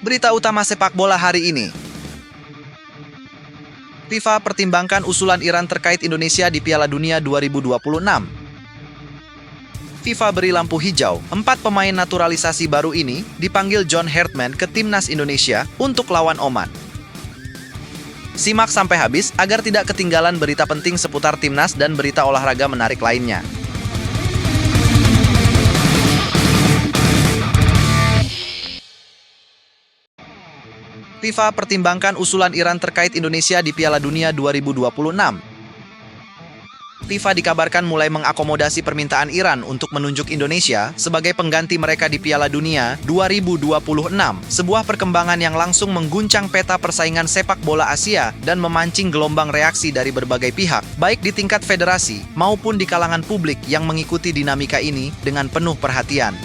Berita utama sepak bola hari ini. FIFA pertimbangkan usulan Iran terkait Indonesia di Piala Dunia 2026. FIFA beri lampu hijau, 4 pemain naturalisasi baru ini dipanggil John Herdman ke Timnas Indonesia untuk lawan Oman. Simak sampai habis agar tidak ketinggalan berita penting seputar Timnas dan berita olahraga menarik lainnya. FIFA pertimbangkan usulan Iran terkait Indonesia di Piala Dunia 2026. FIFA dikabarkan mulai mengakomodasi permintaan Iran untuk menunjuk Indonesia sebagai pengganti mereka di Piala Dunia 2026, sebuah perkembangan yang langsung mengguncang peta persaingan sepak bola Asia dan memancing gelombang reaksi dari berbagai pihak, baik di tingkat federasi maupun di kalangan publik yang mengikuti dinamika ini dengan penuh perhatian.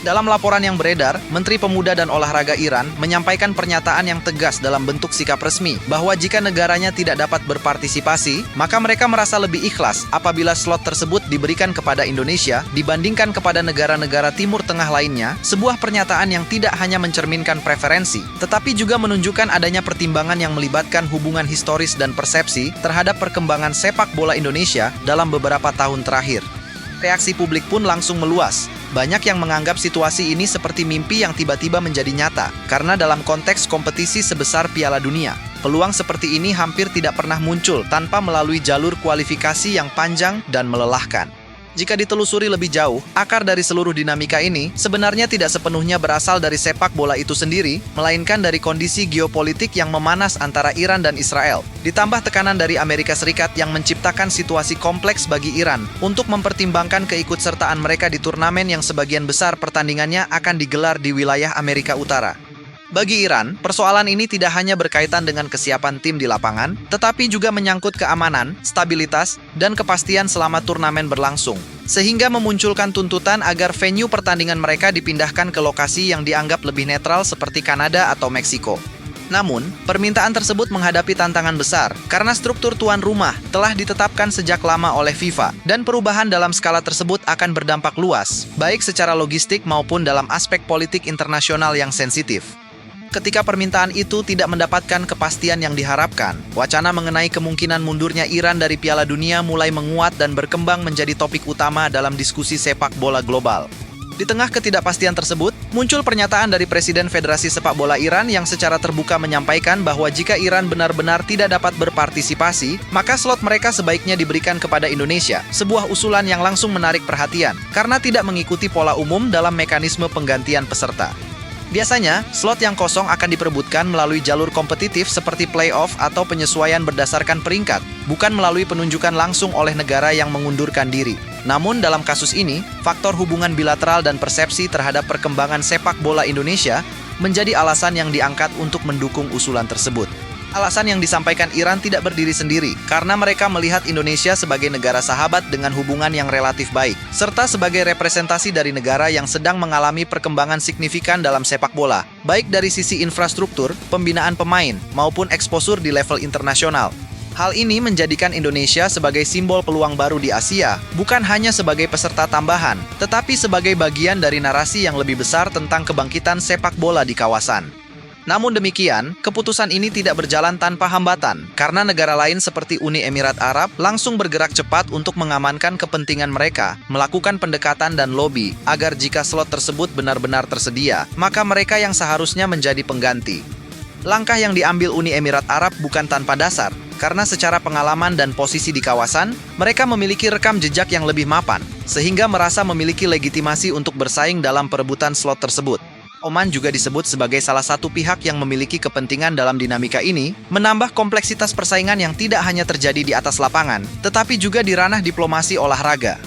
Dalam laporan yang beredar, Menteri Pemuda dan Olahraga Iran menyampaikan pernyataan yang tegas dalam bentuk sikap resmi bahwa jika negaranya tidak dapat berpartisipasi, maka mereka merasa lebih ikhlas apabila slot tersebut diberikan kepada Indonesia dibandingkan kepada negara-negara Timur Tengah lainnya, sebuah pernyataan yang tidak hanya mencerminkan preferensi, tetapi juga menunjukkan adanya pertimbangan yang melibatkan hubungan historis dan persepsi terhadap perkembangan sepak bola Indonesia dalam beberapa tahun terakhir. Reaksi publik pun langsung meluas. Banyak yang menganggap situasi ini seperti mimpi yang tiba-tiba menjadi nyata, karena dalam konteks kompetisi sebesar Piala Dunia, peluang seperti ini hampir tidak pernah muncul tanpa melalui jalur kualifikasi yang panjang dan melelahkan. Jika ditelusuri lebih jauh, akar dari seluruh dinamika ini sebenarnya tidak sepenuhnya berasal dari sepak bola itu sendiri, melainkan dari kondisi geopolitik yang memanas antara Iran dan Israel, ditambah tekanan dari Amerika Serikat yang menciptakan situasi kompleks bagi Iran untuk mempertimbangkan keikutsertaan mereka di turnamen yang sebagian besar pertandingannya akan digelar di wilayah Amerika Utara. Bagi Iran, persoalan ini tidak hanya berkaitan dengan kesiapan tim di lapangan, tetapi juga menyangkut keamanan, stabilitas, dan kepastian selama turnamen berlangsung, sehingga memunculkan tuntutan agar venue pertandingan mereka dipindahkan ke lokasi yang dianggap lebih netral seperti Kanada atau Meksiko. Namun, permintaan tersebut menghadapi tantangan besar, karena struktur tuan rumah telah ditetapkan sejak lama oleh FIFA, dan perubahan dalam skala tersebut akan berdampak luas, baik secara logistik maupun dalam aspek politik internasional yang sensitif. Ketika permintaan itu tidak mendapatkan kepastian yang diharapkan, wacana mengenai kemungkinan mundurnya Iran dari Piala Dunia mulai menguat dan berkembang menjadi topik utama dalam diskusi sepak bola global. Di tengah ketidakpastian tersebut, muncul pernyataan dari Presiden Federasi Sepak Bola Iran yang secara terbuka menyampaikan bahwa jika Iran benar-benar tidak dapat berpartisipasi, maka slot mereka sebaiknya diberikan kepada Indonesia, sebuah usulan yang langsung menarik perhatian, karena tidak mengikuti pola umum dalam mekanisme penggantian peserta. Biasanya, slot yang kosong akan diperebutkan melalui jalur kompetitif seperti playoff atau penyesuaian berdasarkan peringkat, bukan melalui penunjukan langsung oleh negara yang mengundurkan diri. Namun dalam kasus ini, faktor hubungan bilateral dan persepsi terhadap perkembangan sepak bola Indonesia menjadi alasan yang diangkat untuk mendukung usulan tersebut. Alasan yang disampaikan Iran tidak berdiri sendiri, karena mereka melihat Indonesia sebagai negara sahabat dengan hubungan yang relatif baik, serta sebagai representasi dari negara yang sedang mengalami perkembangan signifikan dalam sepak bola, baik dari sisi infrastruktur, pembinaan pemain, maupun eksposur di level internasional. Hal ini menjadikan Indonesia sebagai simbol peluang baru di Asia, bukan hanya sebagai peserta tambahan, tetapi sebagai bagian dari narasi yang lebih besar tentang kebangkitan sepak bola di kawasan. Namun demikian, keputusan ini tidak berjalan tanpa hambatan, karena negara lain seperti Uni Emirat Arab langsung bergerak cepat untuk mengamankan kepentingan mereka, melakukan pendekatan dan lobi, agar jika slot tersebut benar-benar tersedia, maka mereka yang seharusnya menjadi pengganti. Langkah yang diambil Uni Emirat Arab bukan tanpa dasar, karena secara pengalaman dan posisi di kawasan, mereka memiliki rekam jejak yang lebih mapan, sehingga merasa memiliki legitimasi untuk bersaing dalam perebutan slot tersebut. Oman juga disebut sebagai salah satu pihak yang memiliki kepentingan dalam dinamika ini, menambah kompleksitas persaingan yang tidak hanya terjadi di atas lapangan, tetapi juga di ranah diplomasi olahraga.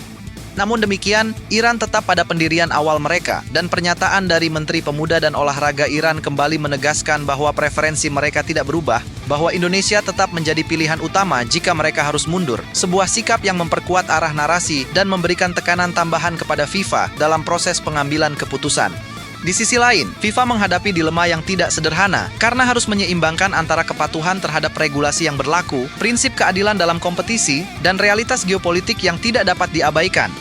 Namun demikian, Iran tetap pada pendirian awal mereka, dan pernyataan dari Menteri Pemuda dan Olahraga Iran kembali menegaskan bahwa preferensi mereka tidak berubah, bahwa Indonesia tetap menjadi pilihan utama jika mereka harus mundur, sebuah sikap yang memperkuat arah narasi dan memberikan tekanan tambahan kepada FIFA dalam proses pengambilan keputusan. Di sisi lain, FIFA menghadapi dilema yang tidak sederhana karena harus menyeimbangkan antara kepatuhan terhadap regulasi yang berlaku, prinsip keadilan dalam kompetisi, dan realitas geopolitik yang tidak dapat diabaikan.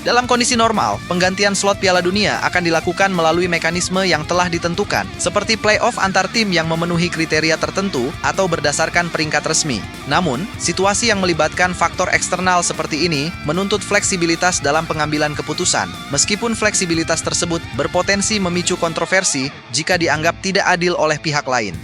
Dalam kondisi normal, penggantian slot Piala Dunia akan dilakukan melalui mekanisme yang telah ditentukan, seperti play-off antar tim yang memenuhi kriteria tertentu atau berdasarkan peringkat resmi. Namun, situasi yang melibatkan faktor eksternal seperti ini menuntut fleksibilitas dalam pengambilan keputusan, meskipun fleksibilitas tersebut berpotensi memicu kontroversi jika dianggap tidak adil oleh pihak lain.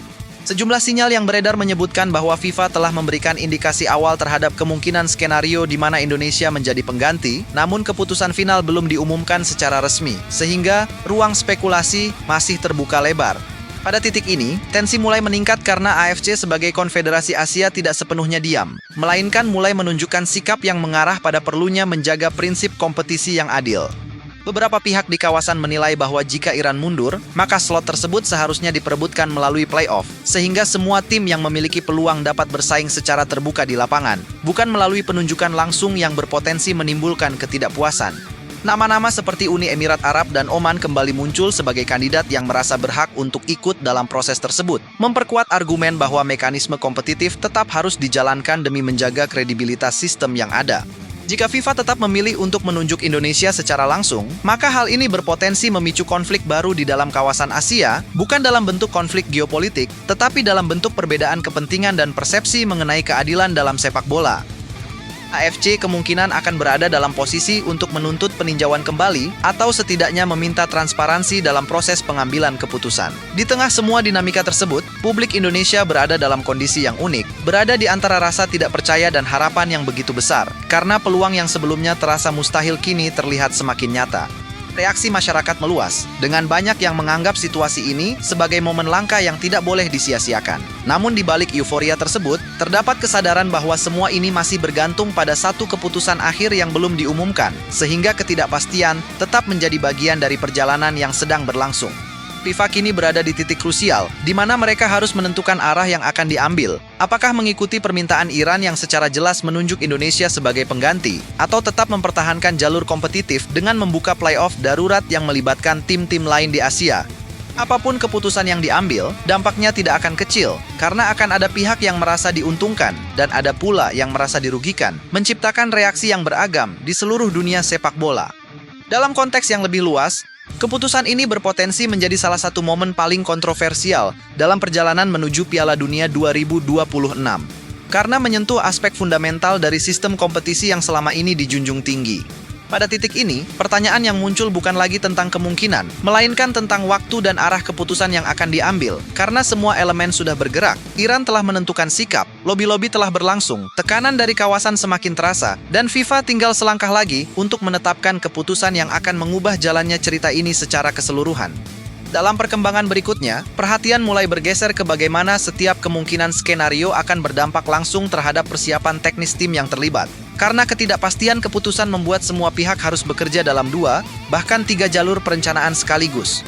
Sejumlah sinyal yang beredar menyebutkan bahwa FIFA telah memberikan indikasi awal terhadap kemungkinan skenario di mana Indonesia menjadi pengganti, namun keputusan final belum diumumkan secara resmi, sehingga ruang spekulasi masih terbuka lebar. Pada titik ini, tensi mulai meningkat karena AFC sebagai konfederasi Asia tidak sepenuhnya diam, melainkan mulai menunjukkan sikap yang mengarah pada perlunya menjaga prinsip kompetisi yang adil. Beberapa pihak di kawasan menilai bahwa jika Iran mundur, maka slot tersebut seharusnya diperebutkan melalui play-off, sehingga semua tim yang memiliki peluang dapat bersaing secara terbuka di lapangan, bukan melalui penunjukan langsung yang berpotensi menimbulkan ketidakpuasan. Nama-nama seperti Uni Emirat Arab dan Oman kembali muncul sebagai kandidat yang merasa berhak untuk ikut dalam proses tersebut, memperkuat argumen bahwa mekanisme kompetitif tetap harus dijalankan demi menjaga kredibilitas sistem yang ada. Jika FIFA tetap memilih untuk menunjuk Indonesia secara langsung, maka hal ini berpotensi memicu konflik baru di dalam kawasan Asia, bukan dalam bentuk konflik geopolitik, tetapi dalam bentuk perbedaan kepentingan dan persepsi mengenai keadilan dalam sepak bola. AFC kemungkinan akan berada dalam posisi untuk menuntut peninjauan kembali atau setidaknya meminta transparansi dalam proses pengambilan keputusan. Di tengah semua dinamika tersebut, publik Indonesia berada dalam kondisi yang unik, berada di antara rasa tidak percaya dan harapan yang begitu besar, karena peluang yang sebelumnya terasa mustahil kini terlihat semakin nyata. Reaksi masyarakat meluas, dengan banyak yang menganggap situasi ini sebagai momen langka yang tidak boleh disia-siakan. Namun di balik euforia tersebut, terdapat kesadaran bahwa semua ini masih bergantung pada satu keputusan akhir yang belum diumumkan, sehingga ketidakpastian tetap menjadi bagian dari perjalanan yang sedang berlangsung. FIFA kini berada di titik krusial, di mana mereka harus menentukan arah yang akan diambil. Apakah mengikuti permintaan Iran yang secara jelas menunjuk Indonesia sebagai pengganti, atau tetap mempertahankan jalur kompetitif dengan membuka play-off darurat yang melibatkan tim-tim lain di Asia? Apapun keputusan yang diambil, dampaknya tidak akan kecil, karena akan ada pihak yang merasa diuntungkan, dan ada pula yang merasa dirugikan, menciptakan reaksi yang beragam di seluruh dunia sepak bola. Dalam konteks yang lebih luas, keputusan ini berpotensi menjadi salah satu momen paling kontroversial dalam perjalanan menuju Piala Dunia 2026, karena menyentuh aspek fundamental dari sistem kompetisi yang selama ini dijunjung tinggi. Pada titik ini, pertanyaan yang muncul bukan lagi tentang kemungkinan, melainkan tentang waktu dan arah keputusan yang akan diambil. Karena semua elemen sudah bergerak, Iran telah menentukan sikap, lobi-lobi telah berlangsung, tekanan dari kawasan semakin terasa, dan FIFA tinggal selangkah lagi untuk menetapkan keputusan yang akan mengubah jalannya cerita ini secara keseluruhan. Dalam perkembangan berikutnya, perhatian mulai bergeser ke bagaimana setiap kemungkinan skenario akan berdampak langsung terhadap persiapan teknis tim yang terlibat. Karena ketidakpastian keputusan membuat semua pihak harus bekerja dalam 2, bahkan 3 jalur perencanaan sekaligus.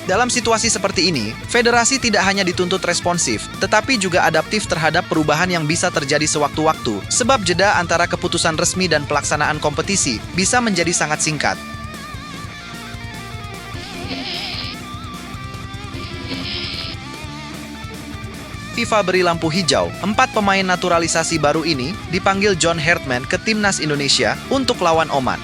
Dalam situasi seperti ini, federasi tidak hanya dituntut responsif, tetapi juga adaptif terhadap perubahan yang bisa terjadi sewaktu-waktu, sebab jeda antara keputusan resmi dan pelaksanaan kompetisi bisa menjadi sangat singkat. FIFA beri lampu hijau, 4 pemain naturalisasi baru ini dipanggil John Hartman ke Timnas Indonesia untuk lawan Oman.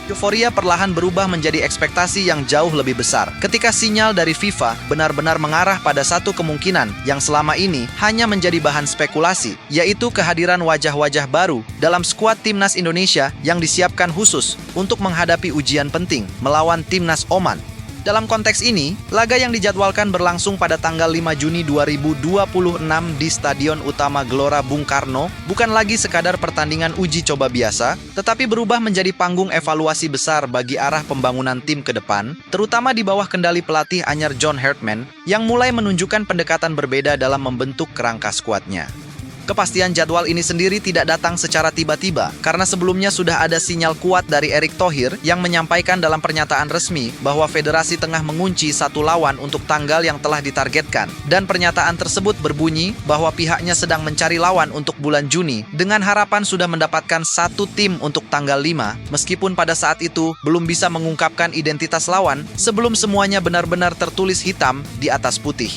Euforia perlahan berubah menjadi ekspektasi yang jauh lebih besar ketika sinyal dari FIFA benar-benar mengarah pada satu kemungkinan yang selama ini hanya menjadi bahan spekulasi, yaitu kehadiran wajah-wajah baru dalam skuad Timnas Indonesia yang disiapkan khusus untuk menghadapi ujian penting melawan Timnas Oman. Dalam konteks ini, laga yang dijadwalkan berlangsung pada tanggal 5 Juni 2026 di Stadion Utama Gelora Bung Karno bukan lagi sekadar pertandingan uji coba biasa, tetapi berubah menjadi panggung evaluasi besar bagi arah pembangunan tim ke depan, terutama di bawah kendali pelatih anyar John Hartman yang mulai menunjukkan pendekatan berbeda dalam membentuk kerangka skuadnya. Kepastian jadwal ini sendiri tidak datang secara tiba-tiba, karena sebelumnya sudah ada sinyal kuat dari Erick Thohir yang menyampaikan dalam pernyataan resmi bahwa federasi tengah mengunci satu lawan untuk tanggal yang telah ditargetkan. Dan pernyataan tersebut berbunyi bahwa pihaknya sedang mencari lawan untuk bulan Juni, dengan harapan sudah mendapatkan satu tim untuk tanggal 5, meskipun pada saat itu belum bisa mengungkapkan identitas lawan sebelum semuanya benar-benar tertulis hitam di atas putih.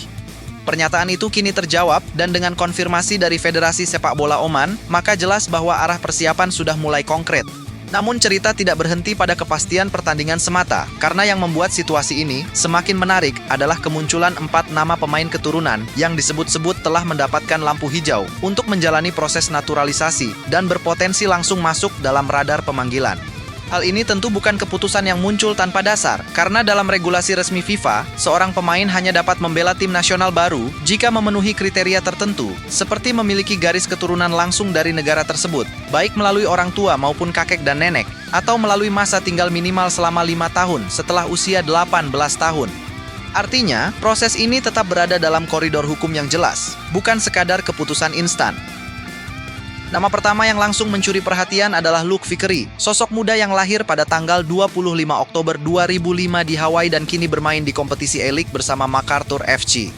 Pernyataan itu kini terjawab, dan dengan konfirmasi dari Federasi Sepak Bola Oman, maka jelas bahwa arah persiapan sudah mulai konkret. Namun cerita tidak berhenti pada kepastian pertandingan semata, karena yang membuat situasi ini semakin menarik adalah kemunculan 4 nama pemain keturunan yang disebut-sebut telah mendapatkan lampu hijau untuk menjalani proses naturalisasi dan berpotensi langsung masuk dalam radar pemanggilan. Hal ini tentu bukan keputusan yang muncul tanpa dasar, karena dalam regulasi resmi FIFA, seorang pemain hanya dapat membela tim nasional baru jika memenuhi kriteria tertentu, seperti memiliki garis keturunan langsung dari negara tersebut, baik melalui orang tua maupun kakek dan nenek, atau melalui masa tinggal minimal selama 5 tahun setelah usia 18 tahun. Artinya, proses ini tetap berada dalam koridor hukum yang jelas, bukan sekadar keputusan instan. Nama pertama yang langsung mencuri perhatian adalah Luke Vickery, sosok muda yang lahir pada tanggal 25 Oktober 2005 di Hawaii dan kini bermain di kompetisi A-League bersama MacArthur FC.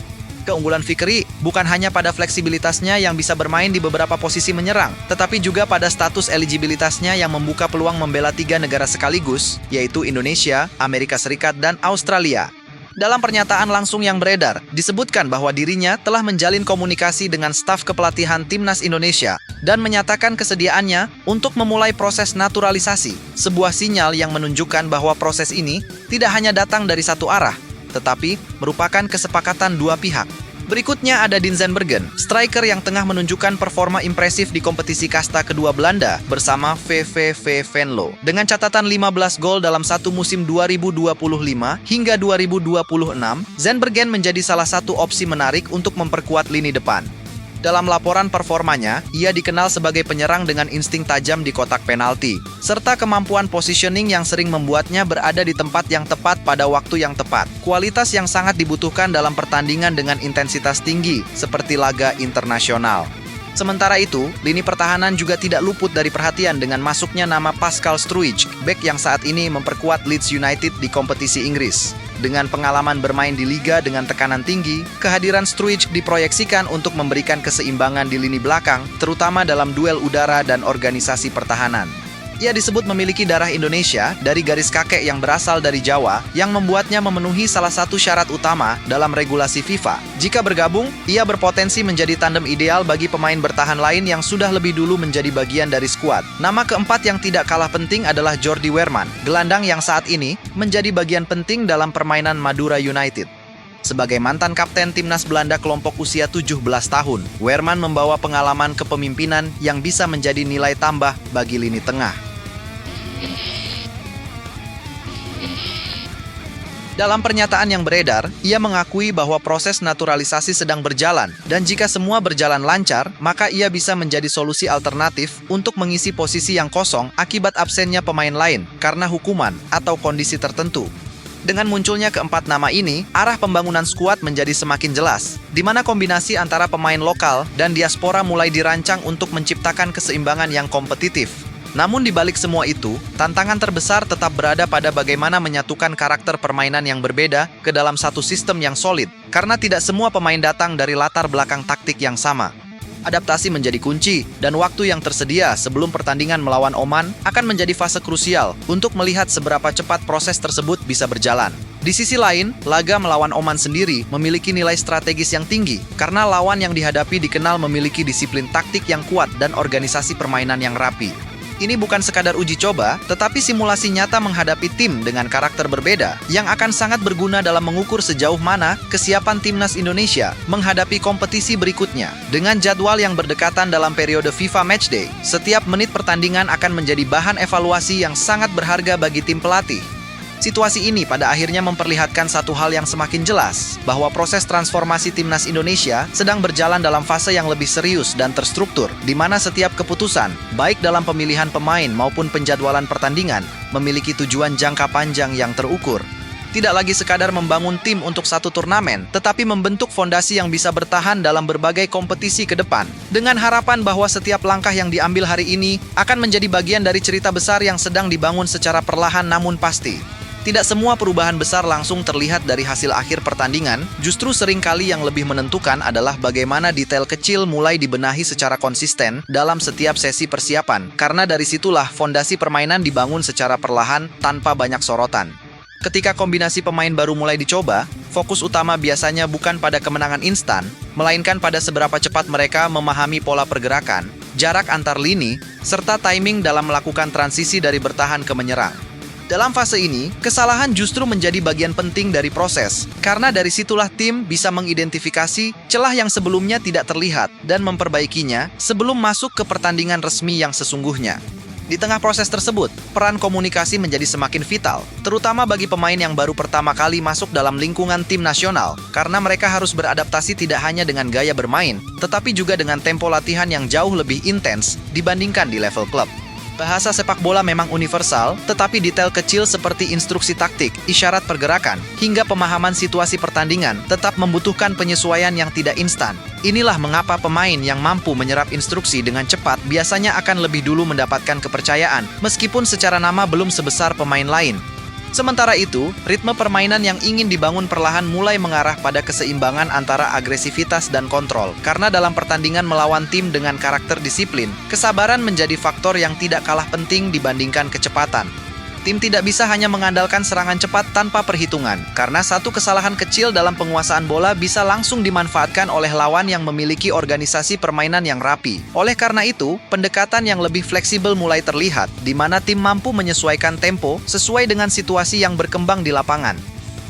Keunggulan Vickery bukan hanya pada fleksibilitasnya yang bisa bermain di beberapa posisi menyerang, tetapi juga pada status eligibilitasnya yang membuka peluang membela 3 negara sekaligus, yaitu Indonesia, Amerika Serikat, dan Australia. Dalam pernyataan langsung yang beredar, disebutkan bahwa dirinya telah menjalin komunikasi dengan staf kepelatihan Timnas Indonesia dan menyatakan kesediaannya untuk memulai proses naturalisasi, sebuah sinyal yang menunjukkan bahwa proses ini tidak hanya datang dari satu arah, tetapi merupakan kesepakatan dua pihak. Berikutnya ada Dinzen Bergen, striker yang tengah menunjukkan performa impresif di kompetisi kasta kedua Belanda bersama VVV Venlo. Dengan catatan 15 gol dalam satu musim 2025 hingga 2026, Zen Bergen menjadi salah satu opsi menarik untuk memperkuat lini depan. Dalam laporan performanya, ia dikenal sebagai penyerang dengan insting tajam di kotak penalti, serta kemampuan positioning yang sering membuatnya berada di tempat yang tepat pada waktu yang tepat. Kualitas yang sangat dibutuhkan dalam pertandingan dengan intensitas tinggi, seperti laga internasional. Sementara itu, lini pertahanan juga tidak luput dari perhatian dengan masuknya nama Pascal Struijk, bek yang saat ini memperkuat Leeds United di kompetisi Inggris. Dengan pengalaman bermain di liga dengan tekanan tinggi, kehadiran Struijk diproyeksikan untuk memberikan keseimbangan di lini belakang, terutama dalam duel udara dan organisasi pertahanan. Ia disebut memiliki darah Indonesia dari garis kakek yang berasal dari Jawa, yang membuatnya memenuhi salah satu syarat utama dalam regulasi FIFA. Jika bergabung, ia berpotensi menjadi tandem ideal bagi pemain bertahan lain yang sudah lebih dulu menjadi bagian dari skuad. Nama keempat yang tidak kalah penting adalah Jordi Weerman, gelandang yang saat ini menjadi bagian penting dalam permainan Madura United. Sebagai mantan kapten timnas Belanda kelompok usia 17 tahun, Weerman membawa pengalaman kepemimpinan yang bisa menjadi nilai tambah bagi lini tengah. Dalam pernyataan yang beredar, ia mengakui bahwa proses naturalisasi sedang berjalan, dan jika semua berjalan lancar, maka ia bisa menjadi solusi alternatif untuk mengisi posisi yang kosong akibat absennya pemain lain karena hukuman atau kondisi tertentu. Dengan munculnya keempat nama ini, arah pembangunan skuad menjadi semakin jelas, di mana kombinasi antara pemain lokal dan diaspora mulai dirancang untuk menciptakan keseimbangan yang kompetitif. Namun di balik semua itu, tantangan terbesar tetap berada pada bagaimana menyatukan karakter permainan yang berbeda ke dalam satu sistem yang solid, karena tidak semua pemain datang dari latar belakang taktik yang sama. Adaptasi menjadi kunci, dan waktu yang tersedia sebelum pertandingan melawan Oman akan menjadi fase krusial untuk melihat seberapa cepat proses tersebut bisa berjalan. Di sisi lain, laga melawan Oman sendiri memiliki nilai strategis yang tinggi, karena lawan yang dihadapi dikenal memiliki disiplin taktik yang kuat dan organisasi permainan yang rapi. Ini bukan sekadar uji coba, tetapi simulasi nyata menghadapi tim dengan karakter berbeda yang akan sangat berguna dalam mengukur sejauh mana kesiapan timnas Indonesia menghadapi kompetisi berikutnya. Dengan jadwal yang berdekatan dalam periode FIFA Matchday, setiap menit pertandingan akan menjadi bahan evaluasi yang sangat berharga bagi tim pelatih. Situasi ini pada akhirnya memperlihatkan satu hal yang semakin jelas, bahwa proses transformasi timnas Indonesia sedang berjalan dalam fase yang lebih serius dan terstruktur, di mana setiap keputusan, baik dalam pemilihan pemain maupun penjadwalan pertandingan, memiliki tujuan jangka panjang yang terukur. Tidak lagi sekadar membangun tim untuk satu turnamen, tetapi membentuk fondasi yang bisa bertahan dalam berbagai kompetisi ke depan, dengan harapan bahwa setiap langkah yang diambil hari ini akan menjadi bagian dari cerita besar yang sedang dibangun secara perlahan namun pasti. Tidak semua perubahan besar langsung terlihat dari hasil akhir pertandingan, justru seringkali yang lebih menentukan adalah bagaimana detail kecil mulai dibenahi secara konsisten dalam setiap sesi persiapan, karena dari situlah fondasi permainan dibangun secara perlahan tanpa banyak sorotan. Ketika kombinasi pemain baru mulai dicoba, fokus utama biasanya bukan pada kemenangan instan, melainkan pada seberapa cepat mereka memahami pola pergerakan, jarak antar lini, serta timing dalam melakukan transisi dari bertahan ke menyerang. Dalam fase ini, kesalahan justru menjadi bagian penting dari proses, karena dari situlah tim bisa mengidentifikasi celah yang sebelumnya tidak terlihat dan memperbaikinya sebelum masuk ke pertandingan resmi yang sesungguhnya. Di tengah proses tersebut, peran komunikasi menjadi semakin vital, terutama bagi pemain yang baru pertama kali masuk dalam lingkungan tim nasional, karena mereka harus beradaptasi tidak hanya dengan gaya bermain, tetapi juga dengan tempo latihan yang jauh lebih intens dibandingkan di level klub. Bahasa sepak bola memang universal, tetapi detail kecil seperti instruksi taktik, isyarat pergerakan, hingga pemahaman situasi pertandingan tetap membutuhkan penyesuaian yang tidak instan. Inilah mengapa pemain yang mampu menyerap instruksi dengan cepat biasanya akan lebih dulu mendapatkan kepercayaan, meskipun secara nama belum sebesar pemain lain. Sementara itu, ritme permainan yang ingin dibangun perlahan mulai mengarah pada keseimbangan antara agresivitas dan kontrol. Karena dalam pertandingan melawan tim dengan karakter disiplin, kesabaran menjadi faktor yang tidak kalah penting dibandingkan kecepatan. Tim tidak bisa hanya mengandalkan serangan cepat tanpa perhitungan, karena satu kesalahan kecil dalam penguasaan bola bisa langsung dimanfaatkan oleh lawan yang memiliki organisasi permainan yang rapi. Oleh karena itu, pendekatan yang lebih fleksibel mulai terlihat, di mana tim mampu menyesuaikan tempo sesuai dengan situasi yang berkembang di lapangan.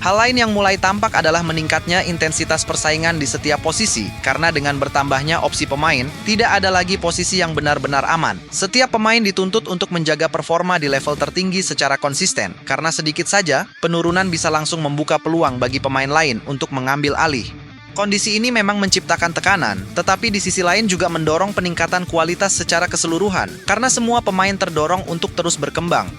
Hal lain yang mulai tampak adalah meningkatnya intensitas persaingan di setiap posisi, karena dengan bertambahnya opsi pemain, tidak ada lagi posisi yang benar-benar aman. Setiap pemain dituntut untuk menjaga performa di level tertinggi secara konsisten, karena sedikit saja, penurunan bisa langsung membuka peluang bagi pemain lain untuk mengambil alih. Kondisi ini memang menciptakan tekanan, tetapi di sisi lain juga mendorong peningkatan kualitas secara keseluruhan, karena semua pemain terdorong untuk terus berkembang.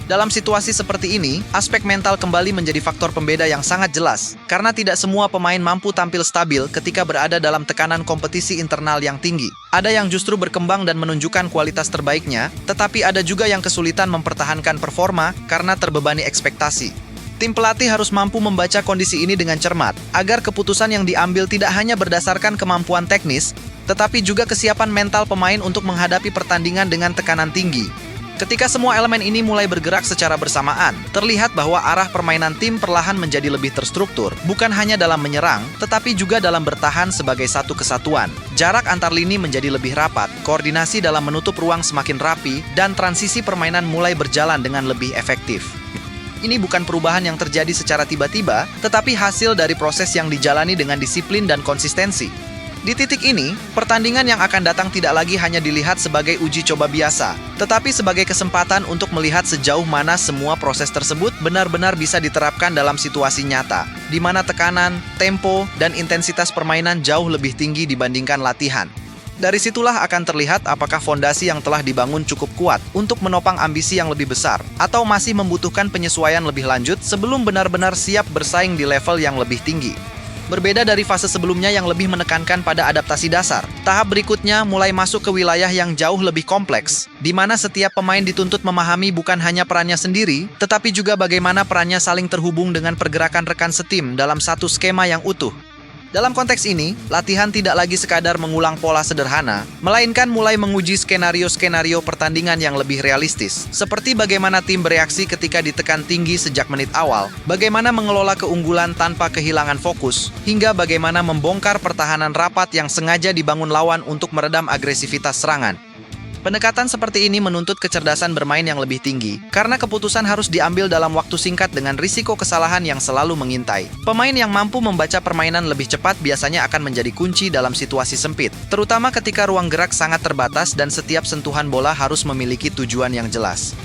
Dalam situasi seperti ini, aspek mental kembali menjadi faktor pembeda yang sangat jelas, karena tidak semua pemain mampu tampil stabil ketika berada dalam tekanan kompetisi internal yang tinggi. Ada yang justru berkembang dan menunjukkan kualitas terbaiknya, tetapi ada juga yang kesulitan mempertahankan performa karena terbebani ekspektasi. Tim pelatih harus mampu membaca kondisi ini dengan cermat, agar keputusan yang diambil tidak hanya berdasarkan kemampuan teknis, tetapi juga kesiapan mental pemain untuk menghadapi pertandingan dengan tekanan tinggi. Ketika semua elemen ini mulai bergerak secara bersamaan, terlihat bahwa arah permainan tim perlahan menjadi lebih terstruktur, bukan hanya dalam menyerang, tetapi juga dalam bertahan sebagai satu kesatuan. Jarak antar lini menjadi lebih rapat, koordinasi dalam menutup ruang semakin rapi, dan transisi permainan mulai berjalan dengan lebih efektif. Ini bukan perubahan yang terjadi secara tiba-tiba, tetapi hasil dari proses yang dijalani dengan disiplin dan konsistensi. Di titik ini, pertandingan yang akan datang tidak lagi hanya dilihat sebagai uji coba biasa, tetapi sebagai kesempatan untuk melihat sejauh mana semua proses tersebut benar-benar bisa diterapkan dalam situasi nyata, di mana tekanan, tempo, dan intensitas permainan jauh lebih tinggi dibandingkan latihan. Dari situlah akan terlihat apakah fondasi yang telah dibangun cukup kuat untuk menopang ambisi yang lebih besar, atau masih membutuhkan penyesuaian lebih lanjut sebelum benar-benar siap bersaing di level yang lebih tinggi. Berbeda dari fase sebelumnya yang lebih menekankan pada adaptasi dasar, tahap berikutnya mulai masuk ke wilayah yang jauh lebih kompleks, di mana setiap pemain dituntut memahami bukan hanya perannya sendiri, tetapi juga bagaimana perannya saling terhubung dengan pergerakan rekan setim dalam satu skema yang utuh. Dalam konteks ini, latihan tidak lagi sekadar mengulang pola sederhana, melainkan mulai menguji skenario-skenario pertandingan yang lebih realistis, seperti bagaimana tim bereaksi ketika ditekan tinggi sejak menit awal, bagaimana mengelola keunggulan tanpa kehilangan fokus, hingga bagaimana membongkar pertahanan rapat yang sengaja dibangun lawan untuk meredam agresivitas serangan. Pendekatan seperti ini menuntut kecerdasan bermain yang lebih tinggi, karena keputusan harus diambil dalam waktu singkat dengan risiko kesalahan yang selalu mengintai. Pemain yang mampu membaca permainan lebih cepat biasanya akan menjadi kunci dalam situasi sempit, terutama ketika ruang gerak sangat terbatas dan setiap sentuhan bola harus memiliki tujuan yang jelas.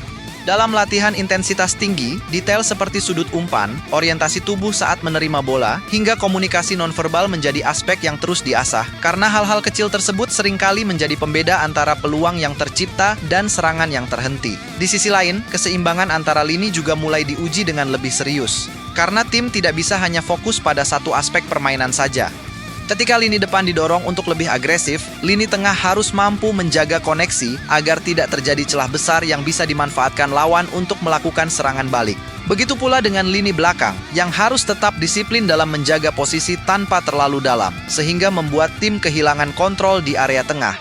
Dalam latihan intensitas tinggi, detail seperti sudut umpan, orientasi tubuh saat menerima bola, hingga komunikasi nonverbal menjadi aspek yang terus diasah, karena hal-hal kecil tersebut seringkali menjadi pembeda antara peluang yang tercipta dan serangan yang terhenti. Di sisi lain, keseimbangan antara lini juga mulai diuji dengan lebih serius, karena tim tidak bisa hanya fokus pada satu aspek permainan saja. Ketika lini depan didorong untuk lebih agresif, lini tengah harus mampu menjaga koneksi agar tidak terjadi celah besar yang bisa dimanfaatkan lawan untuk melakukan serangan balik. Begitu pula dengan lini belakang, yang harus tetap disiplin dalam menjaga posisi tanpa terlalu dalam, sehingga membuat tim kehilangan kontrol di area tengah.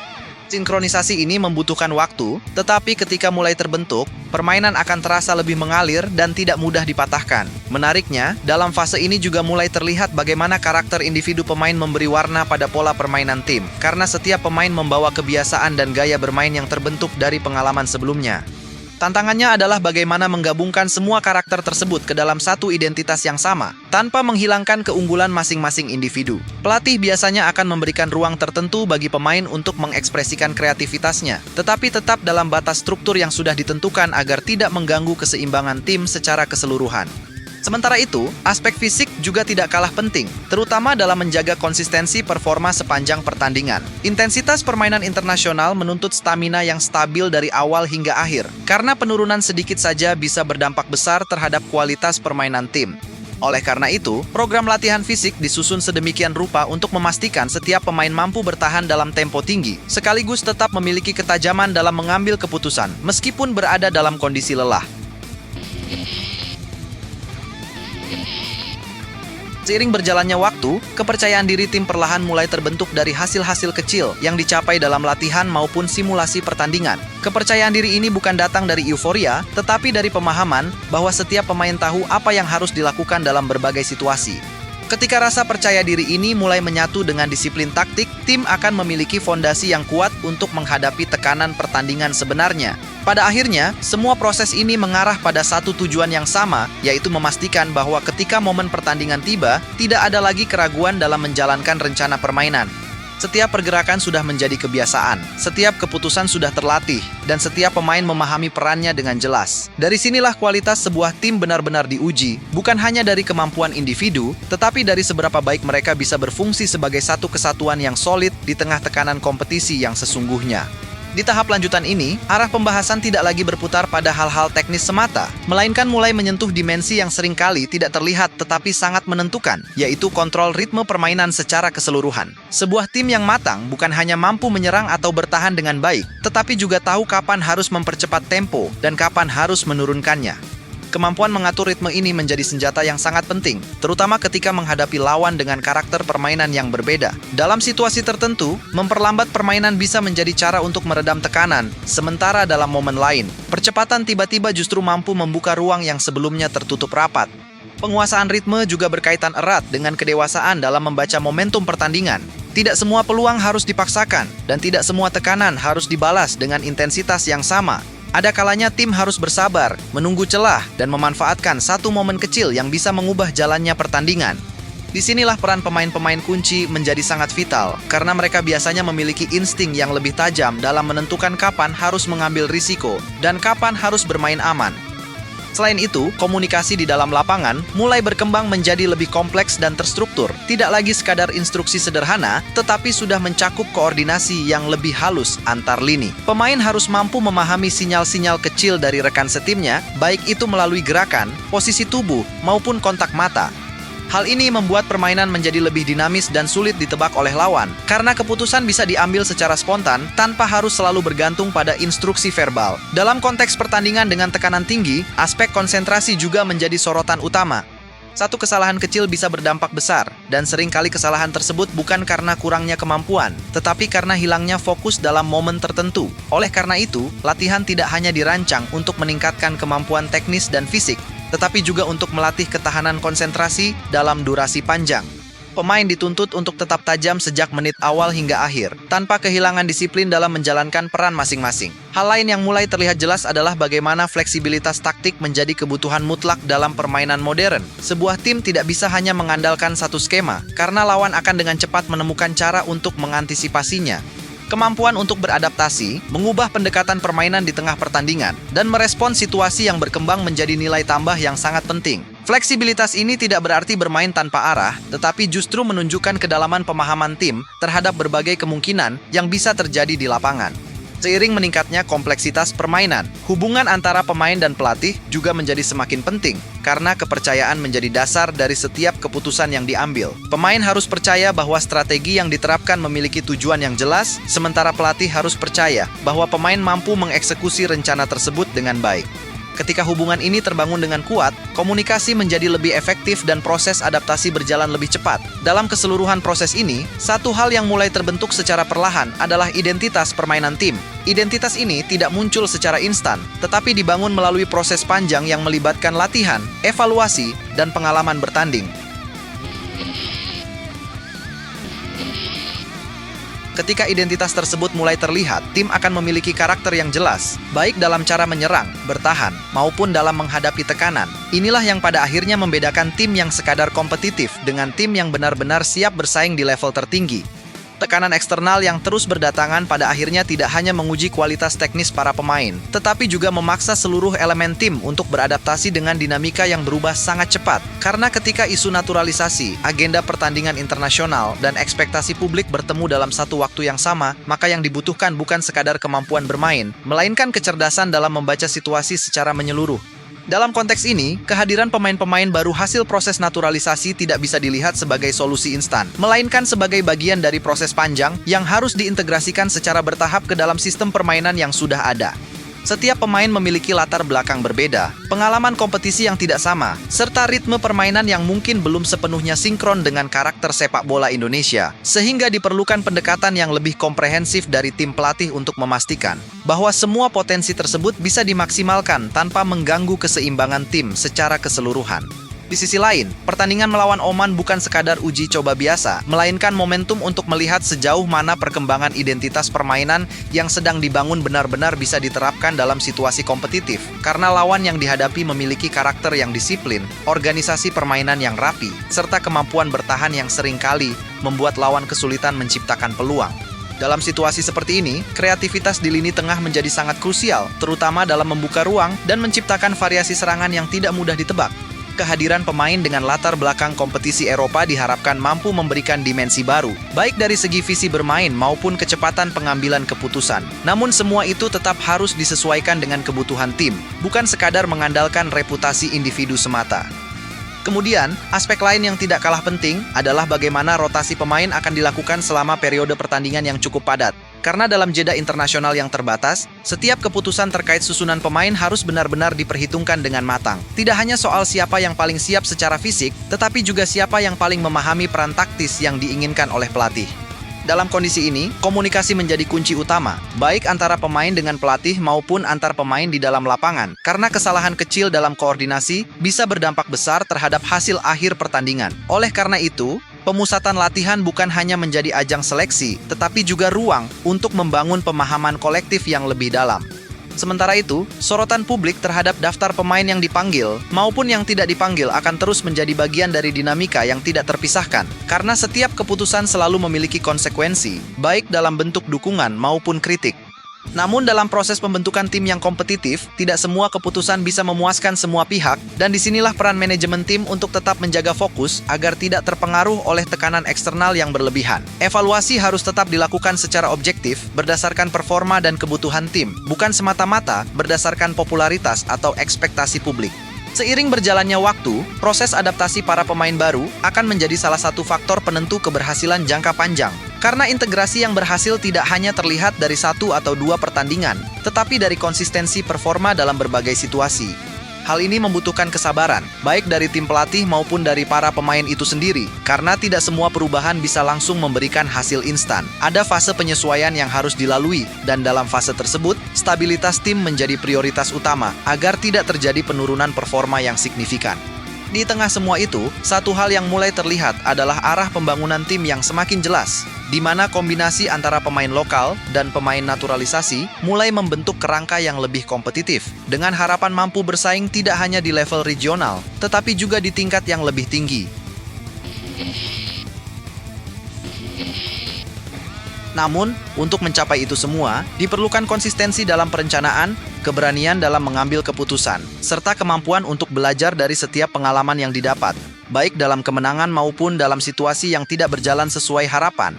Sinkronisasi ini membutuhkan waktu, tetapi ketika mulai terbentuk, permainan akan terasa lebih mengalir dan tidak mudah dipatahkan. Menariknya, dalam fase ini juga mulai terlihat bagaimana karakter individu pemain memberi warna pada pola permainan tim, karena setiap pemain membawa kebiasaan dan gaya bermain yang terbentuk dari pengalaman sebelumnya. Tantangannya adalah bagaimana menggabungkan semua karakter tersebut ke dalam satu identitas yang sama, tanpa menghilangkan keunggulan masing-masing individu. Pelatih biasanya akan memberikan ruang tertentu bagi pemain untuk mengekspresikan kreativitasnya, tetapi tetap dalam batas struktur yang sudah ditentukan agar tidak mengganggu keseimbangan tim secara keseluruhan. Sementara itu, aspek fisik juga tidak kalah penting, terutama dalam menjaga konsistensi performa sepanjang pertandingan. Intensitas permainan internasional menuntut stamina yang stabil dari awal hingga akhir, karena penurunan sedikit saja bisa berdampak besar terhadap kualitas permainan tim. Oleh karena itu, program latihan fisik disusun sedemikian rupa untuk memastikan setiap pemain mampu bertahan dalam tempo tinggi, sekaligus tetap memiliki ketajaman dalam mengambil keputusan, meskipun berada dalam kondisi lelah. Seiring berjalannya waktu, kepercayaan diri tim perlahan mulai terbentuk dari hasil-hasil kecil yang dicapai dalam latihan maupun simulasi pertandingan. Kepercayaan diri ini bukan datang dari euforia, tetapi dari pemahaman bahwa setiap pemain tahu apa yang harus dilakukan dalam berbagai situasi. Ketika rasa percaya diri ini mulai menyatu dengan disiplin taktik, tim akan memiliki fondasi yang kuat untuk menghadapi tekanan pertandingan sebenarnya. Pada akhirnya, semua proses ini mengarah pada satu tujuan yang sama, yaitu memastikan bahwa ketika momen pertandingan tiba, tidak ada lagi keraguan dalam menjalankan rencana permainan. Setiap pergerakan sudah menjadi kebiasaan, setiap keputusan sudah terlatih, dan setiap pemain memahami perannya dengan jelas. Dari sinilah kualitas sebuah tim benar-benar diuji, bukan hanya dari kemampuan individu, tetapi dari seberapa baik mereka bisa berfungsi sebagai satu kesatuan yang solid di tengah tekanan kompetisi yang sesungguhnya. Di tahap lanjutan ini, arah pembahasan tidak lagi berputar pada hal-hal teknis semata, melainkan mulai menyentuh dimensi yang seringkali tidak terlihat tetapi sangat menentukan, yaitu kontrol ritme permainan secara keseluruhan. Sebuah tim yang matang bukan hanya mampu menyerang atau bertahan dengan baik, tetapi juga tahu kapan harus mempercepat tempo dan kapan harus menurunkannya. Kemampuan mengatur ritme ini menjadi senjata yang sangat penting, terutama ketika menghadapi lawan dengan karakter permainan yang berbeda. Dalam situasi tertentu, memperlambat permainan bisa menjadi cara untuk meredam tekanan, sementara dalam momen lain, percepatan tiba-tiba justru mampu membuka ruang yang sebelumnya tertutup rapat. Penguasaan ritme juga berkaitan erat dengan kedewasaan dalam membaca momentum pertandingan. Tidak semua peluang harus dipaksakan, dan tidak semua tekanan harus dibalas dengan intensitas yang sama. Ada kalanya tim harus bersabar, menunggu celah, dan memanfaatkan satu momen kecil yang bisa mengubah jalannya pertandingan. Disinilah peran pemain-pemain kunci menjadi sangat vital, karena mereka biasanya memiliki insting yang lebih tajam dalam menentukan kapan harus mengambil risiko dan kapan harus bermain aman. Selain itu, komunikasi di dalam lapangan mulai berkembang menjadi lebih kompleks dan terstruktur. Tidak lagi sekadar instruksi sederhana, tetapi sudah mencakup koordinasi yang lebih halus antar lini. Pemain harus mampu memahami sinyal-sinyal kecil dari rekan setimnya, baik itu melalui gerakan, posisi tubuh, maupun kontak mata. Hal ini membuat permainan menjadi lebih dinamis dan sulit ditebak oleh lawan, karena keputusan bisa diambil secara spontan tanpa harus selalu bergantung pada instruksi verbal. Dalam konteks pertandingan dengan tekanan tinggi, aspek konsentrasi juga menjadi sorotan utama. Satu kesalahan kecil bisa berdampak besar, dan seringkali kesalahan tersebut bukan karena kurangnya kemampuan, tetapi karena hilangnya fokus dalam momen tertentu. Oleh karena itu, latihan tidak hanya dirancang untuk meningkatkan kemampuan teknis dan fisik, tetapi juga untuk melatih ketahanan konsentrasi dalam durasi panjang. Pemain dituntut untuk tetap tajam sejak menit awal hingga akhir, tanpa kehilangan disiplin dalam menjalankan peran masing-masing. Hal lain yang mulai terlihat jelas adalah bagaimana fleksibilitas taktik menjadi kebutuhan mutlak dalam permainan modern. Sebuah tim tidak bisa hanya mengandalkan satu skema, karena lawan akan dengan cepat menemukan cara untuk mengantisipasinya. Kemampuan untuk beradaptasi, mengubah pendekatan permainan di tengah pertandingan, dan merespons situasi yang berkembang menjadi nilai tambah yang sangat penting. Fleksibilitas ini tidak berarti bermain tanpa arah, tetapi justru menunjukkan kedalaman pemahaman tim terhadap berbagai kemungkinan yang bisa terjadi di lapangan. Seiring meningkatnya kompleksitas permainan, hubungan antara pemain dan pelatih juga menjadi semakin penting, karena kepercayaan menjadi dasar dari setiap keputusan yang diambil. Pemain harus percaya bahwa strategi yang diterapkan memiliki tujuan yang jelas, sementara pelatih harus percaya bahwa pemain mampu mengeksekusi rencana tersebut dengan baik. Ketika hubungan ini terbangun dengan kuat, komunikasi menjadi lebih efektif dan proses adaptasi berjalan lebih cepat. Dalam keseluruhan proses ini, satu hal yang mulai terbentuk secara perlahan adalah identitas permainan tim. Identitas ini tidak muncul secara instan, tetapi dibangun melalui proses panjang yang melibatkan latihan, evaluasi, dan pengalaman bertanding. Ketika identitas tersebut mulai terlihat, tim akan memiliki karakter yang jelas, baik dalam cara menyerang, bertahan, maupun dalam menghadapi tekanan. Inilah yang pada akhirnya membedakan tim yang sekadar kompetitif dengan tim yang benar-benar siap bersaing di level tertinggi. Tekanan eksternal yang terus berdatangan pada akhirnya tidak hanya menguji kualitas teknis para pemain, tetapi juga memaksa seluruh elemen tim untuk beradaptasi dengan dinamika yang berubah sangat cepat. Karena ketika isu naturalisasi, agenda pertandingan internasional, dan ekspektasi publik bertemu dalam satu waktu yang sama, maka yang dibutuhkan bukan sekadar kemampuan bermain, melainkan kecerdasan dalam membaca situasi secara menyeluruh. Dalam konteks ini, kehadiran pemain-pemain baru hasil proses naturalisasi tidak bisa dilihat sebagai solusi instan, melainkan sebagai bagian dari proses panjang yang harus diintegrasikan secara bertahap ke dalam sistem permainan yang sudah ada. Setiap pemain memiliki latar belakang berbeda, pengalaman kompetisi yang tidak sama, serta ritme permainan yang mungkin belum sepenuhnya sinkron dengan karakter sepak bola Indonesia, sehingga diperlukan pendekatan yang lebih komprehensif dari tim pelatih untuk memastikan bahwa semua potensi tersebut bisa dimaksimalkan tanpa mengganggu keseimbangan tim secara keseluruhan. Di sisi lain, pertandingan melawan Oman bukan sekadar uji coba biasa, melainkan momentum untuk melihat sejauh mana perkembangan identitas permainan yang sedang dibangun benar-benar bisa diterapkan dalam situasi kompetitif. Karena lawan yang dihadapi memiliki karakter yang disiplin, organisasi permainan yang rapi, serta kemampuan bertahan yang seringkali membuat lawan kesulitan menciptakan peluang. Dalam situasi seperti ini, kreativitas di lini tengah menjadi sangat krusial, terutama dalam membuka ruang dan menciptakan variasi serangan yang tidak mudah ditebak. Kehadiran pemain dengan latar belakang kompetisi Eropa diharapkan mampu memberikan dimensi baru, baik dari segi visi bermain maupun kecepatan pengambilan keputusan. Namun semua itu tetap harus disesuaikan dengan kebutuhan tim, bukan sekadar mengandalkan reputasi individu semata. Kemudian, aspek lain yang tidak kalah penting adalah bagaimana rotasi pemain akan dilakukan selama periode pertandingan yang cukup padat. Karena dalam jeda internasional yang terbatas, setiap keputusan terkait susunan pemain harus benar-benar diperhitungkan dengan matang. Tidak hanya soal siapa yang paling siap secara fisik, tetapi juga siapa yang paling memahami peran taktis yang diinginkan oleh pelatih. Dalam kondisi ini, komunikasi menjadi kunci utama, baik antara pemain dengan pelatih maupun antar pemain di dalam lapangan, karena kesalahan kecil dalam koordinasi bisa berdampak besar terhadap hasil akhir pertandingan. Oleh karena itu, pemusatan latihan bukan hanya menjadi ajang seleksi, tetapi juga ruang untuk membangun pemahaman kolektif yang lebih dalam. Sementara itu, sorotan publik terhadap daftar pemain yang dipanggil maupun yang tidak dipanggil akan terus menjadi bagian dari dinamika yang tidak terpisahkan, karena setiap keputusan selalu memiliki konsekuensi, baik dalam bentuk dukungan maupun kritik. Namun dalam proses pembentukan tim yang kompetitif, tidak semua keputusan bisa memuaskan semua pihak, dan disinilah peran manajemen tim untuk tetap menjaga fokus agar tidak terpengaruh oleh tekanan eksternal yang berlebihan. Evaluasi harus tetap dilakukan secara objektif berdasarkan performa dan kebutuhan tim, bukan semata-mata berdasarkan popularitas atau ekspektasi publik. Seiring berjalannya waktu, proses adaptasi para pemain baru akan menjadi salah satu faktor penentu keberhasilan jangka panjang. Karena integrasi yang berhasil tidak hanya terlihat dari satu atau dua pertandingan, tetapi dari konsistensi performa dalam berbagai situasi. Hal ini membutuhkan kesabaran, baik dari tim pelatih maupun dari para pemain itu sendiri, karena tidak semua perubahan bisa langsung memberikan hasil instan. Ada fase penyesuaian yang harus dilalui, dan dalam fase tersebut, stabilitas tim menjadi prioritas utama agar tidak terjadi penurunan performa yang signifikan. Di tengah semua itu, satu hal yang mulai terlihat adalah arah pembangunan tim yang semakin jelas, di mana kombinasi antara pemain lokal dan pemain naturalisasi mulai membentuk kerangka yang lebih kompetitif, dengan harapan mampu bersaing tidak hanya di level regional, tetapi juga di tingkat yang lebih tinggi. Namun, untuk mencapai itu semua, diperlukan konsistensi dalam perencanaan, keberanian dalam mengambil keputusan, serta kemampuan untuk belajar dari setiap pengalaman yang didapat, baik dalam kemenangan maupun dalam situasi yang tidak berjalan sesuai harapan.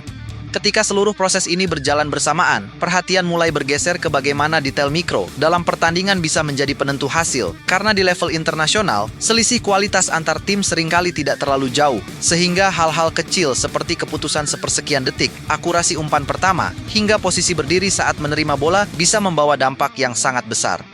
Ketika seluruh proses ini berjalan bersamaan, perhatian mulai bergeser ke bagaimana detail mikro dalam pertandingan bisa menjadi penentu hasil. Karena di level internasional, selisih kualitas antar tim seringkali tidak terlalu jauh, sehingga hal-hal kecil seperti keputusan sepersekian detik, akurasi umpan pertama, hingga posisi berdiri saat menerima bola bisa membawa dampak yang sangat besar.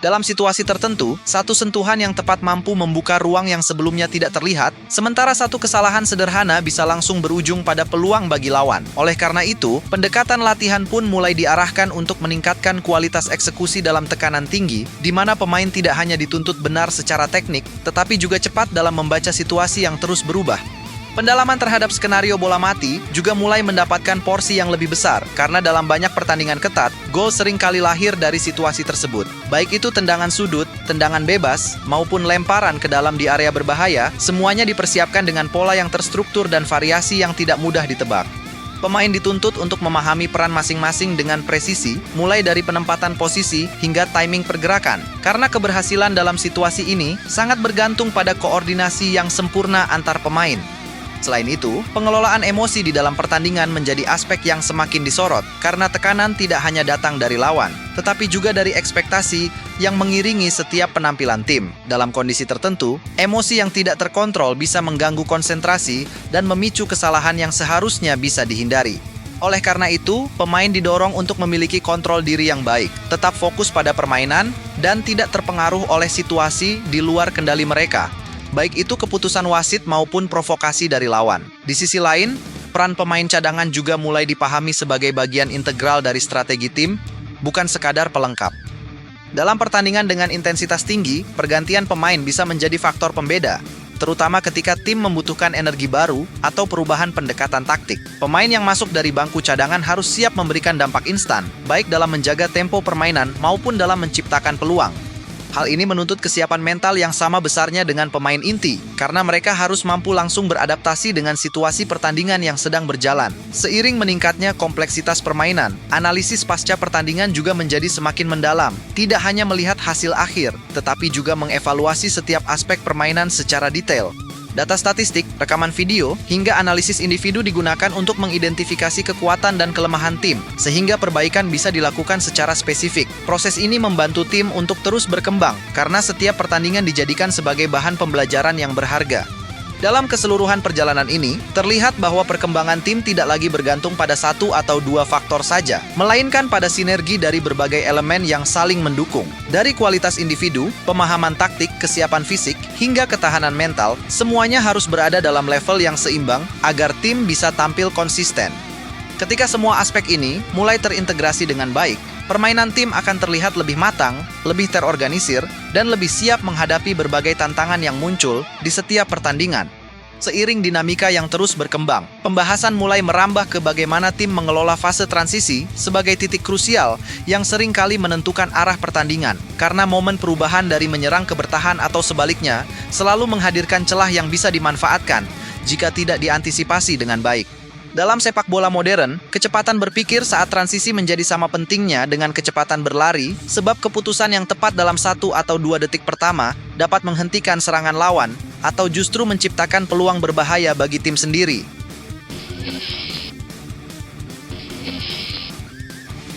Dalam situasi tertentu, satu sentuhan yang tepat mampu membuka ruang yang sebelumnya tidak terlihat, sementara satu kesalahan sederhana bisa langsung berujung pada peluang bagi lawan. Oleh karena itu, pendekatan latihan pun mulai diarahkan untuk meningkatkan kualitas eksekusi dalam tekanan tinggi, di mana pemain tidak hanya dituntut benar secara teknik, tetapi juga cepat dalam membaca situasi yang terus berubah. Pendalaman terhadap skenario bola mati juga mulai mendapatkan porsi yang lebih besar karena dalam banyak pertandingan ketat, gol sering kali lahir dari situasi tersebut. Baik itu tendangan sudut, tendangan bebas, maupun lemparan ke dalam di area berbahaya, semuanya dipersiapkan dengan pola yang terstruktur dan variasi yang tidak mudah ditebak. Pemain dituntut untuk memahami peran masing-masing dengan presisi, mulai dari penempatan posisi hingga timing pergerakan. Karena keberhasilan dalam situasi ini sangat bergantung pada koordinasi yang sempurna antar pemain. Selain itu, pengelolaan emosi di dalam pertandingan menjadi aspek yang semakin disorot karena tekanan tidak hanya datang dari lawan, tetapi juga dari ekspektasi yang mengiringi setiap penampilan tim. Dalam kondisi tertentu, emosi yang tidak terkontrol bisa mengganggu konsentrasi dan memicu kesalahan yang seharusnya bisa dihindari. Oleh karena itu, pemain didorong untuk memiliki kontrol diri yang baik, tetap fokus pada permainan, dan tidak terpengaruh oleh situasi di luar kendali mereka, baik itu keputusan wasit maupun provokasi dari lawan. Di sisi lain, peran pemain cadangan juga mulai dipahami sebagai bagian integral dari strategi tim, bukan sekadar pelengkap. Dalam pertandingan dengan intensitas tinggi, pergantian pemain bisa menjadi faktor pembeda, terutama ketika tim membutuhkan energi baru atau perubahan pendekatan taktik. Pemain yang masuk dari bangku cadangan harus siap memberikan dampak instan, baik dalam menjaga tempo permainan maupun dalam menciptakan peluang. Hal ini menuntut kesiapan mental yang sama besarnya dengan pemain inti, karena mereka harus mampu langsung beradaptasi dengan situasi pertandingan yang sedang berjalan. Seiring meningkatnya kompleksitas permainan, analisis pasca pertandingan juga menjadi semakin mendalam. Tidak hanya melihat hasil akhir, tetapi juga mengevaluasi setiap aspek permainan secara detail. Data statistik, rekaman video, hingga analisis individu digunakan untuk mengidentifikasi kekuatan dan kelemahan tim, sehingga perbaikan bisa dilakukan secara spesifik. Proses ini membantu tim untuk terus berkembang, karena setiap pertandingan dijadikan sebagai bahan pembelajaran yang berharga. Dalam keseluruhan perjalanan ini, terlihat bahwa perkembangan tim tidak lagi bergantung pada satu atau dua faktor saja, melainkan pada sinergi dari berbagai elemen yang saling mendukung. Dari kualitas individu, pemahaman taktik, kesiapan fisik, hingga ketahanan mental, semuanya harus berada dalam level yang seimbang agar tim bisa tampil konsisten. Ketika semua aspek ini mulai terintegrasi dengan baik, permainan tim akan terlihat lebih matang, lebih terorganisir, dan lebih siap menghadapi berbagai tantangan yang muncul di setiap pertandingan. Seiring dinamika yang terus berkembang, pembahasan mulai merambah ke bagaimana tim mengelola fase transisi sebagai titik krusial yang sering kali menentukan arah pertandingan, karena momen perubahan dari menyerang ke bertahan atau sebaliknya selalu menghadirkan celah yang bisa dimanfaatkan jika tidak diantisipasi dengan baik. Dalam sepak bola modern, kecepatan berpikir saat transisi menjadi sama pentingnya dengan kecepatan berlari, sebab keputusan yang tepat dalam 1 atau 2 detik pertama dapat menghentikan serangan lawan atau justru menciptakan peluang berbahaya bagi tim sendiri.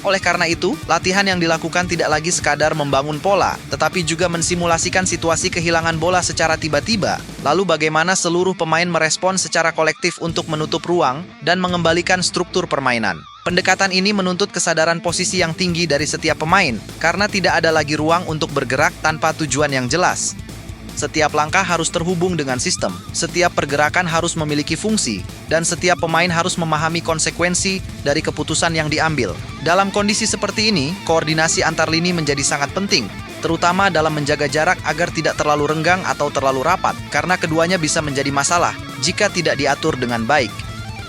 Oleh karena itu, latihan yang dilakukan tidak lagi sekadar membangun pola, tetapi juga mensimulasikan situasi kehilangan bola secara tiba-tiba, lalu bagaimana seluruh pemain merespon secara kolektif untuk menutup ruang dan mengembalikan struktur permainan. Pendekatan ini menuntut kesadaran posisi yang tinggi dari setiap pemain, karena tidak ada lagi ruang untuk bergerak tanpa tujuan yang jelas. Setiap langkah harus terhubung dengan sistem, setiap pergerakan harus memiliki fungsi, dan setiap pemain harus memahami konsekuensi dari keputusan yang diambil. Dalam kondisi seperti ini, koordinasi antar lini menjadi sangat penting, terutama dalam menjaga jarak agar tidak terlalu renggang atau terlalu rapat, karena keduanya bisa menjadi masalah jika tidak diatur dengan baik.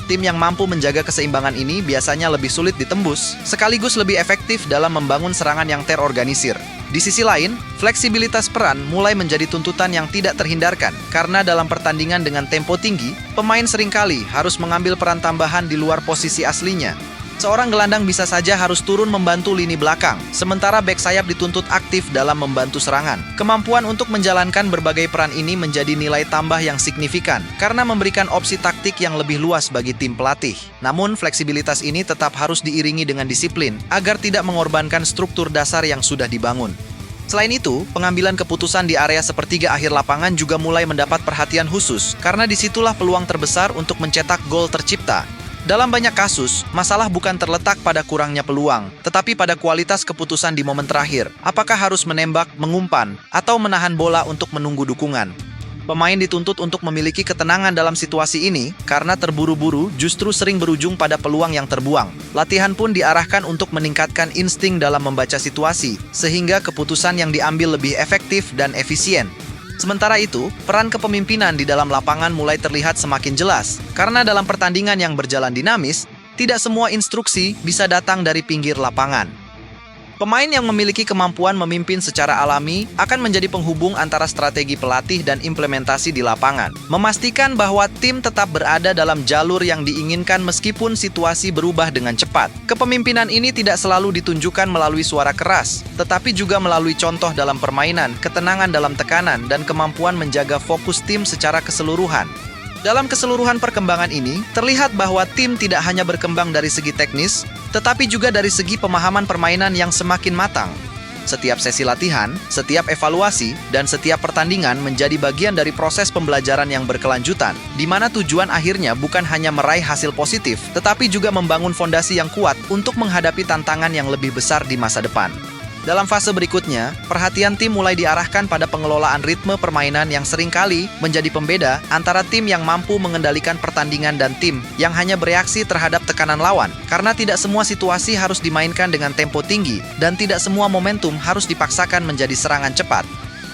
Tim yang mampu menjaga keseimbangan ini biasanya lebih sulit ditembus, sekaligus lebih efektif dalam membangun serangan yang terorganisir. Di sisi lain, fleksibilitas peran mulai menjadi tuntutan yang tidak terhindarkan, karena dalam pertandingan dengan tempo tinggi, pemain seringkali harus mengambil peran tambahan di luar posisi aslinya. Seorang gelandang bisa saja harus turun membantu lini belakang, sementara bek sayap dituntut aktif dalam membantu serangan. Kemampuan untuk menjalankan berbagai peran ini menjadi nilai tambah yang signifikan, karena memberikan opsi taktik yang lebih luas bagi tim pelatih. Namun, fleksibilitas ini tetap harus diiringi dengan disiplin, agar tidak mengorbankan struktur dasar yang sudah dibangun. Selain itu, pengambilan keputusan di area sepertiga akhir lapangan juga mulai mendapat perhatian khusus, karena disitulah peluang terbesar untuk mencetak gol tercipta. Dalam banyak kasus, masalah bukan terletak pada kurangnya peluang, tetapi pada kualitas keputusan di momen terakhir. Apakah harus menembak, mengumpan, atau menahan bola untuk menunggu dukungan? Pemain dituntut untuk memiliki ketenangan dalam situasi ini, karena terburu-buru justru sering berujung pada peluang yang terbuang. Latihan pun diarahkan untuk meningkatkan insting dalam membaca situasi, sehingga keputusan yang diambil lebih efektif dan efisien. Sementara itu, peran kepemimpinan di dalam lapangan mulai terlihat semakin jelas, karena dalam pertandingan yang berjalan dinamis, tidak semua instruksi bisa datang dari pinggir lapangan. Pemain yang memiliki kemampuan memimpin secara alami akan menjadi penghubung antara strategi pelatih dan implementasi di lapangan, memastikan bahwa tim tetap berada dalam jalur yang diinginkan meskipun situasi berubah dengan cepat. Kepemimpinan ini tidak selalu ditunjukkan melalui suara keras, tetapi juga melalui contoh dalam permainan, ketenangan dalam tekanan, dan kemampuan menjaga fokus tim secara keseluruhan. Dalam keseluruhan perkembangan ini, terlihat bahwa tim tidak hanya berkembang dari segi teknis, tetapi juga dari segi pemahaman permainan yang semakin matang. Setiap sesi latihan, setiap evaluasi, dan setiap pertandingan menjadi bagian dari proses pembelajaran yang berkelanjutan, di mana tujuan akhirnya bukan hanya meraih hasil positif, tetapi juga membangun fondasi yang kuat untuk menghadapi tantangan yang lebih besar di masa depan. Dalam fase berikutnya, perhatian tim mulai diarahkan pada pengelolaan ritme permainan yang seringkali menjadi pembeda antara tim yang mampu mengendalikan pertandingan dan tim yang hanya bereaksi terhadap tekanan lawan, karena tidak semua situasi harus dimainkan dengan tempo tinggi dan tidak semua momentum harus dipaksakan menjadi serangan cepat.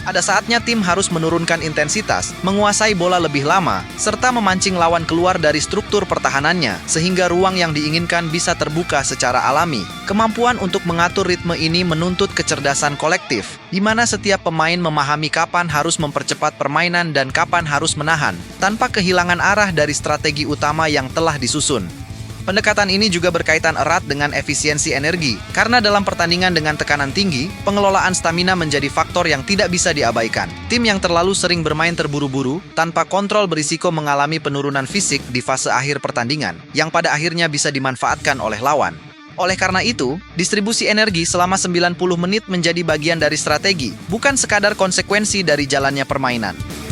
Ada saatnya tim harus menurunkan intensitas, menguasai bola lebih lama, serta memancing lawan keluar dari struktur pertahanannya, sehingga ruang yang diinginkan bisa terbuka secara alami. Kemampuan untuk mengatur ritme ini menuntut kecerdasan kolektif, di mana setiap pemain memahami kapan harus mempercepat permainan dan kapan harus menahan, tanpa kehilangan arah dari strategi utama yang telah disusun. Pendekatan ini juga berkaitan erat dengan efisiensi energi, karena dalam pertandingan dengan tekanan tinggi, pengelolaan stamina menjadi faktor yang tidak bisa diabaikan. Tim yang terlalu sering bermain terburu-buru, tanpa kontrol berisiko mengalami penurunan fisik di fase akhir pertandingan, yang pada akhirnya bisa dimanfaatkan oleh lawan. Oleh karena itu, distribusi energi selama 90 menit menjadi bagian dari strategi, bukan sekadar konsekuensi dari jalannya permainan.